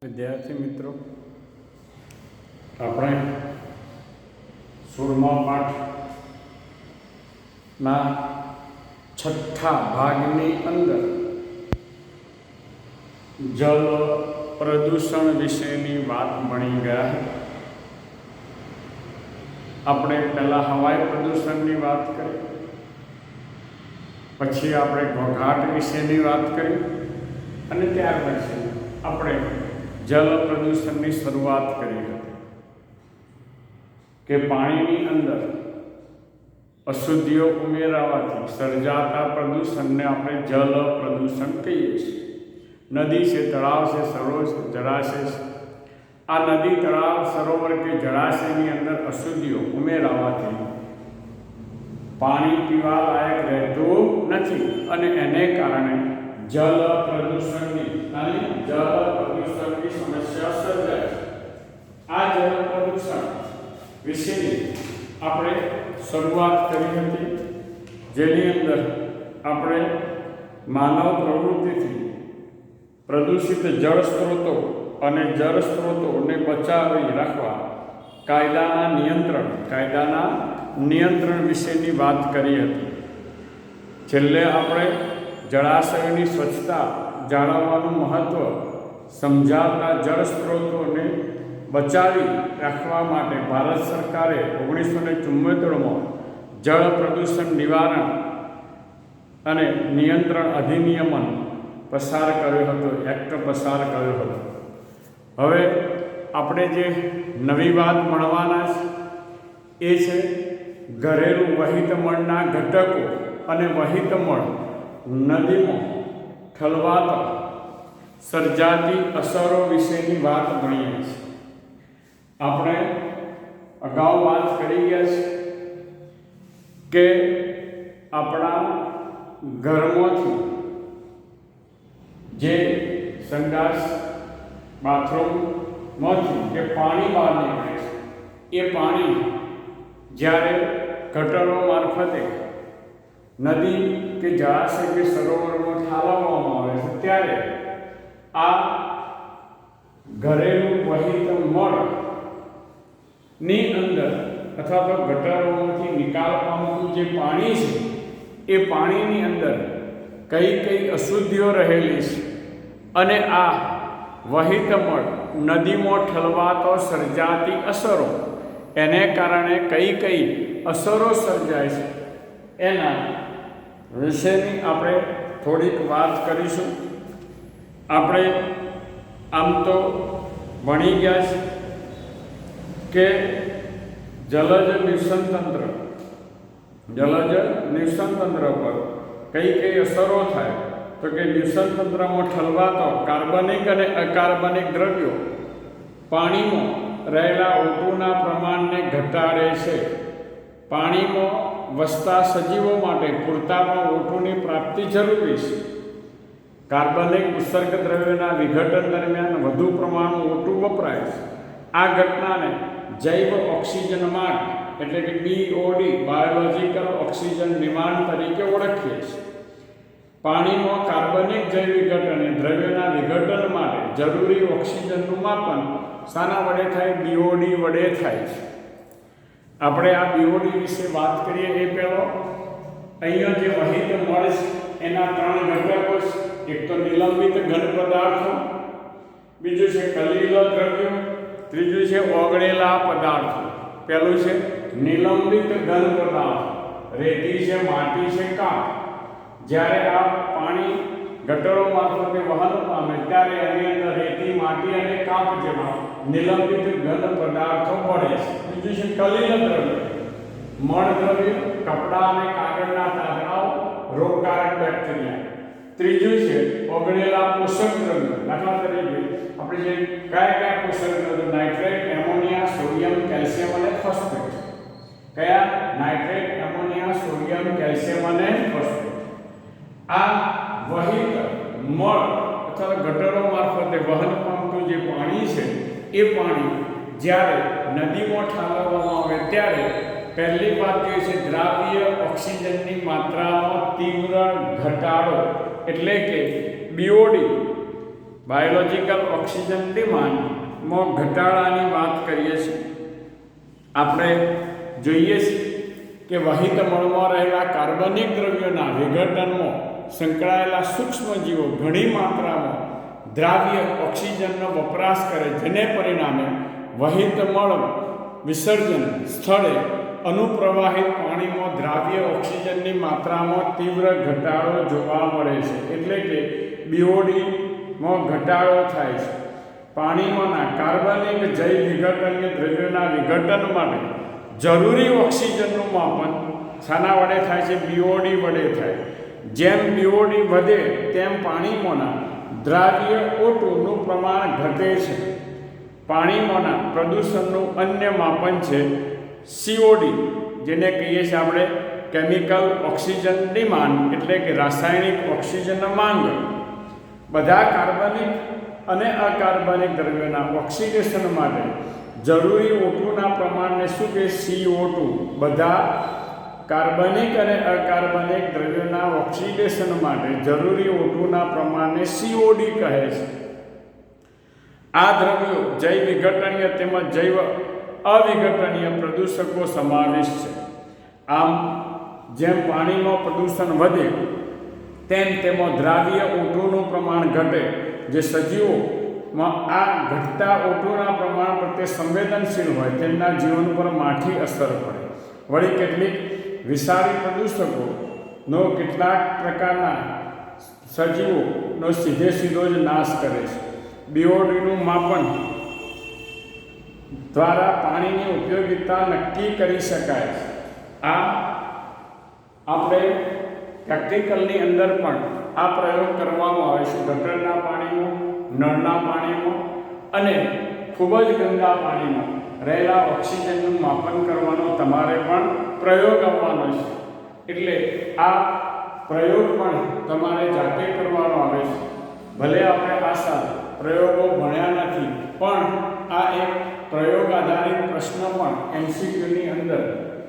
વિદ્યાર્થી મિત્રો, આપણે 16મા પાઠના 6થા ભાગની અંદર જલ પ્રદૂષણ વિશેની વાત ભણી ગયા. આપણે પહેલાં હવાઈ પ્રદૂષણની વાત કરી, પછી આપણે ઘોંઘાટ વિશેની વાત કરી અને ત્યાર પછી આપણે જલ પ્રદૂષણની શરૂઆત કરી હતી કે પાણીની અંદર અશુદ્ધિઓ ઉમેરાવાથી સર્જાતા પ્રદૂષણને આપણે જલ પ્રદૂષણ કહીએ છીએ. નદી છે, તળાવ છે, સરોવર છે, જળાશય છે. આ નદી, તળાવ, સરોવર કે જળાશયની અંદર અશુદ્ધિઓ ઉમેરાવાથી પાણી પીવા લાયક રહેતું નથી અને એને કારણે જલ પ્રદૂષણની સમસ્યા સર્જાય છે. આ જલ પ્રદૂષણ વિશેની આપણે શરૂઆત કરી હતી, જેની અંદર આપણે માનવ પ્રવૃત્તિથી પ્રદૂષિત જળ સ્ત્રોતો અને જળ સ્ત્રોતોને બચાવી રાખવા કાયદાના નિયંત્રણ વિશેની વાત કરી હતી. છેલ્લે આપણે જળાશયોની સ્વચ્છતા જાળવવાનું મહત્ત્વ સમજાવતા જળ સ્ત્રોતોને બચાવી રાખવા માટે ભારત સરકારે 1974માં જળ પ્રદૂષણ નિવારણ અને નિયંત્રણ અધિનિયમ પસાર કર્યો હતો, એક્ટ પસાર કર્યો હતો. હવે આપણે જે નવી વાત ભણવાના છે એ છે ઘરેલું વહિતમળના ઘટકો અને વહિતમળ નદીમાં ઠલવાતા સર્જાતી અસરો વિશેની વાત ભણીએ છીએ. આપણે અગાઉ વાત કરી ગયા છે કે આપણા ઘરમાંથી જે સંડાસ બાથરૂમમાંથી જે પાણી બહાર નીકળે છે, એ પાણી જ્યારે ગટરો મારફતે નદી કે જળાશય કે સરોવરમાં ઠાલવવામાં આવે છે, ત્યારે આ ઘરેલું વહિતમળની અંદર અથવા તો ગટરોમાંથી નિકાલ પામતું જે પાણી છે, એ પાણીની અંદર કઈ કઈ અશુદ્ધિઓ રહેલી છે અને આ વહિતમળ નદીમાં ઠલવાતો સર્જાતી અસરો, એને કારણે કઈ કઈ અસરો સર્જાય છે, એના વિશેની આપણે થોડીક વાત કરીશું. આપણે આમ તો ભણી ગયા છે કે જલજ નિવસન તંત્ર પર કઈ કઈ અસરો થાય, તો કે નિવસન તંત્રમાં ઠલવાતો કાર્બનિક અને અકાર્બનિક દ્રવ્યો પાણીમાં રહેલા O2ના પ્રમાણને ઘટાડે છે. પાણીમાં વસતા સજીવો માટે પૂરતામાં O2ની પ્રાપ્તિ જરૂરી છે. કાર્બનિક ઉત્સર્ગ દ્રવ્યોના વિઘટન દરમિયાન વધુ પ્રમાણમાં O2 વપરાય છે. આ ઘટનાને જૈવ ઓક્સિજન માંગ એટલે કે BOD બાયોલોજિકલ ઓક્સિજન ડિમાન્ડ તરીકે ઓળખીએ છીએ. પાણીમાં કાર્બનિક જૈવ વિઘટન દ્રવ્યોના વિઘટન માટે જરૂરી ઓક્સિજનનું માપન શાના વડે થાય? BOD વડે થાય છે. આપણે આ BOD વિશે વાત કરીએ એ પહેલો અહીંયા જે વહિતમળ છે એના 3 ઘટકો છે. એક તો નિલંબિત ઘન પદાર્થો, બીજું છે કલીલ દ્રવ્યો, ત્રીજું છે ઓગળેલા પદાર્થો. પહેલું છે નિલંબિત ઘન પદાર્થ, રેતી છે, માટી છે, કાપ. જ્યારે આ પાણી ગટરો મારફતે વહન પામે ત્યારે એની અંદર રેતી, માટી અને કાપ જેવા નિલંબિત ઘન પદાર્થો પડે છે. બીજું છે કલીલ દ્રવ્ય, મળ દ્રવ્ય, કપડાં અને કાગળના તાંતણાઓ, રોગકારક બેક્ટેરિયા. ત્રીજું છે ઓગળેલા પોષક દ્રવ્યો. દાખલા તરીકે આપણે જે કયા પોષક દ્રવ્યો? નાઇટ્રેટ, એમોનિયા, સોડિયમ, કેલ્શિયમ અને ફોસ્ફેટ. કયા? નાઇટ્રેટ, એમોનિયા, સોડિયમ, કેલ્શિયમ અને ફોસ્ફેટ. આ વહિતમળ અથવા ગટરો મારફતે વહન પામતું જે પાણી છે, એ પાણી જ્યારે નદીમાં ઠાલવવામાં આવે ત્યારે પહેલી વાત એ છે દ્રાવ્ય ઓક્સિજનની માત્રામાં તીવ્ર ઘટાડો, એટલે કે BOD બાયોલોજિકલ ઓક્સિજન ડિમાન્ડમાં ઘટાડાની વાત કરીએ છીએ. આપણે જોઈએ છીએ કે વહિત મળમાં રહેલા કાર્બનિક દ્રવ્યોના વિઘટનમાં સંકળાયેલા સૂક્ષ્મજીવો ઘણી માત્રામાં દ્રાવ્ય ઓક્સિજનનો વપરાશ કરે, જેને પરિણામે વહિત મળ વિસર્જન સ્થળે અનુપ્રવાહિત પાણીમાં દ્રાવ્ય ઓક્સિજનની માત્રામાં તીવ્ર ઘટાડો જોવા મળે છે. એટલે કે બીઓડીમાં ઘટાડો થાય છે. પાણીમાંના કાર્બનિક જૈવ વિઘટનીય દ્રવ્યોના વિઘટન માટે જરૂરી ઓક્સિજનનું માપન શાના વડે થાય છે? બીઓડી વડે થાય. જેમ બીઓડી વધે તેમ પાણીમાંના દ્રાવ્ય ઓટુનું પ્રમાણ ઘટે છે. પાણીમાંના પ્રદૂષણનું અન્ય માપન છે સીઓડી, જેને કહીએ છીએ આપણે કેમિકલ ઓક્સિજન ડિમાન્ડ, એટલે કે રાસાયણિક ઓક્સિજન માંગ. બધા કાર્બનિક અને અકાર્બનિક દ્રવ્યોના ઓક્સિડેશન માટે જરૂરી ઓટુના પ્રમાણને શું કહે? CO2. બધા કાર્બનિક અને અકાર્બનિક દ્રવ્યોના ઓક્સિડેશન માટે જરૂરી ઓટુના પ્રમાણને COD કહે છે. આ દ્રવ્યો જૈવ વિઘટનીય તેમજ જૈવ અવિઘટનીય પ્રદૂષકો સમાવેશ છે. આમ જેમ પાણીનું પ્રદૂષણ વધે તેમ તેમાં દ્રાવ્ય ઓટુનું પ્રમાણ ઘટે, જે સજીવોમાં આ ઘટતા ઓટુના પ્રમાણ પ્રત્યે સંવેદનશીલ હોય તેમના જીવન પર માઠી અસર પડે. વળી કેટલીક વિષારી પ્રદૂષકોનો કેટલાક પ્રકારના સજીવોનો સીધો જ નાશ કરે છે. બીઓડીનું માપન દ્વારા પાણીની ઉપયોગિતા નક્કી કરી શકાય છે. આ આપણે પ્રેક્ટિકલની અંદર પણ આ પ્રયોગ કરવામાં આવે છે. ગટરના પાણીમાં, નળના પાણીમાં અને ખૂબ જ ગંદા પાણીમાં રહેલા ઓક્સિજનનું માપન કરવાનો તમારે પણ પ્રયોગ આવવાનો છે. એટલે આ પ્રયોગ પણ તમારે જાતે કરવાનો આવે છે. ભલે આપણે આશા પ્રયોગો ભણ્યા નથી, પણ આ એક પ્રયોગ આધારિત પ્રશ્ન પણ MCQની અંદર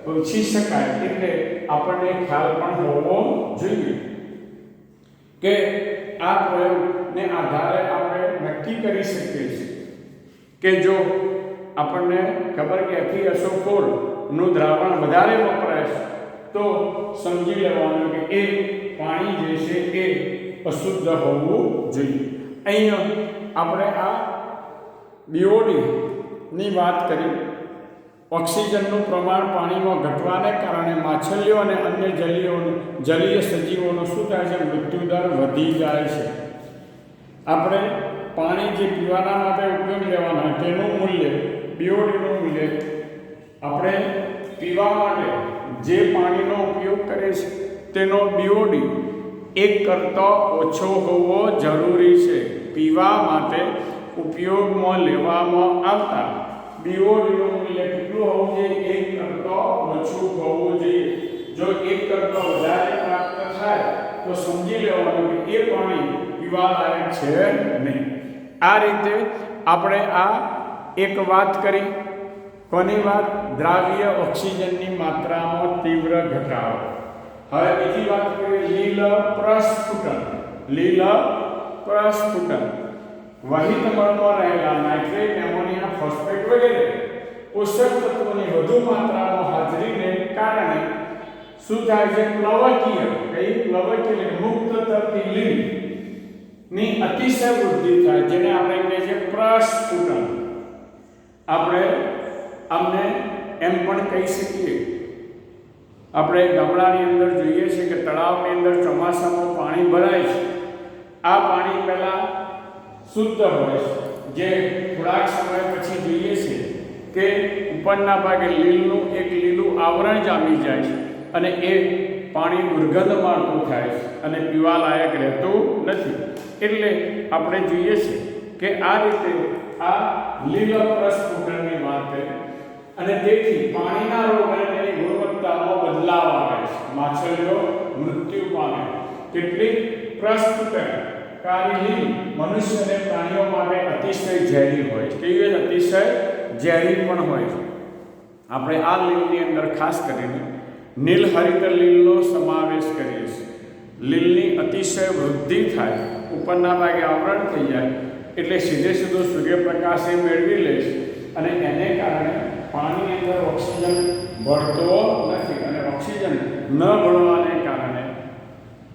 પૂછી શકાય, એટલે આપણને ખ્યાલ પણ હોવો જોઈએ કે આ પ્રયોગને આધારે આપણે નક્કી કરી શકીએ છીએ કે જો આપણને ખબર કે FeSO4 નું દ્રાવણ વધારે વપરાય છે તો સમજી લેવાનું કે એ પાણી જે છે એ અશુદ્ધ હોવું જોઈએ. અહીંયા આપણે આ બીઓડીની વાત કરી. ઓક્સિજનનું પ્રમાણ પાણીમાં ઘટવાને કારણે માછલીઓ અને અન્ય જલીય સજીવોનો શું થાય છે? મૃત્યુદર વધી જાય છે. આપણે પાણી જે પીવાના માટે ઉપયોગ લેવાના તેનું મૂલ્ય, બીઓડીનું મૂલ્ય, આપણે પીવા માટે જે પાણીનો ઉપયોગ કરે છે તેનો બીઓડી 1 કરતાં ઓછો હોવો જરૂરી છે. પીવા માટે ઉપયોગમાં લેવામાં આવતા બીઓડીનું મૂલ્ય કેટલું હોવું જોઈએ? 1 કરતાં ઓછું હોવું જોઈએ. જો 1 કરતાં વધારે પ્રાપ્ત થાય તો સમજી લેવાનું કે એ પાણી પીવાલાયક છે નહીં. આ રીતે આપણે આ એક વાત કરી. કોની વાત? દ્રાવ્ય ઓક્સિજનની માત્રામાં તીવ્ર ઘટાડો. હવે બીજી વાત કરીએ લીલ પ્રસ્ફુટન. લીલ પ્રસ્ફુટન વહિત મળમાં રહેલા નાઇટ્રેટ, એમોનિયા, ફોસ્ફેટ વગેરે પોષક તત્વોની વધુ માત્રામાં હાજરીને કારણે શું થાય છે? પ્લવકીય, પ્લવકીય મુક્ત થતી લીલ ની અતિશય વૃદ્ધિ થાય, જેને આપણે કહીએ છીએ પ્રસ્ફુટન. આપણે આમને એમ પણ કહી શકીએ, આપણે ગામડાની અંદર જોઈએ છીએ કે તળાવની અંદર ચોમાસામાં પાણી ભરાય છે. આ પાણી પહેલાં શુદ્ધ હોય છે, જે થોડાક સમય પછી જોઈએ છે કે ઉપરના ભાગે એક લીલું આવરણ જામી જાય છે અને એ પાણી દુર્ગંધ મારતું થાય છે અને પીવા લાયક રહેતું નથી. એટલે આપણે જોઈએ છીએ કે આ રીતે આ લીલ પ્રસ્ફુટનની વાત છે અને તેથી પાણીના રોગ અને તેની ગુણવત્તામાં બદલાવ આવે છે. માછલીઓ મૃત્યુ પામે. કેટલીક પ્રસ્ફુટનકારી લીલ મનુષ્ય અને પ્રાણીઓ માટે અતિશય ઝેરી હોય છે. કેવી? અતિશય ઝેરી પણ હોય છે. આપણે આ લીલની અંદર ખાસ કરીને નીલહરિત લીલનો સમાવેશ કરીએ છીએ. લીલની અતિશય વૃદ્ધિ થાય, ઉપરના ભાગે આવરણ થઈ જાય એટલે સીધે સીધો સૂર્યપ્રકાશ એ મેળવી લે છે અને એને કારણે પાણીની અંદર ઓક્સિજન ભળતો નથી અને ઓક્સિજન ન ભળવાને કારણે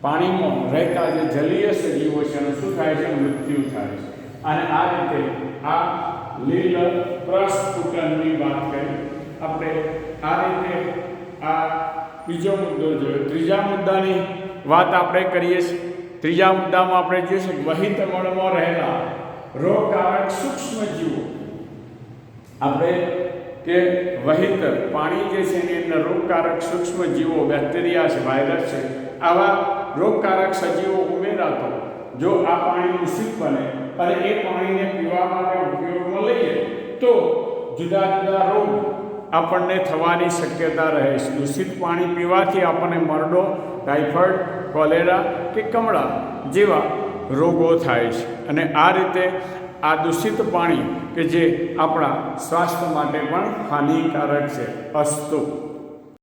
પાણીમાં રહેતા જે જલીય સજીવો છે એનું શું થાય છે? મૃત્યુ થાય છે. અને આ રીતે આ લીલ પ્રસ્ફુટનની વાત કરી આપણે. આ રીતે આ બીજો મુદ્દો જોયો. ત્રીજા મુદ્દાની વાત આપણે કરીએ છીએ. ત્રીજા મુદ્દામાં આપણે જોઈશું વહિત મળમાં રહેલા રોગકારક સૂક્ષ્મ જીવો. આપણે કે વહિત પાણી જે છે એની અંદર રોગકારક સૂક્ષ્મ જીવો, બેક્ટેરિયા છે, વાયરસ છે, આવા રોગકારક સજીવો ઉમેરાતો જો આ પાણી દૂષિત બને અને એ પાણીને પીવા માટે ઉપયોગમાં લઈએ તો જુદા જુદા રોગ આપણને થવાની શક્યતા રહે છે. દૂષિત પાણી પીવાથી આપણને મરડો, ટાઇફોઇડ, કોલેરા કે કમળા જેવા રોગો થાય છે. અને આ રીતે આ દૂષિત પાણી કે જે આપણા સ્વાસ્થ્ય માટે પણ હાનિકારક છે. અસ્તુ.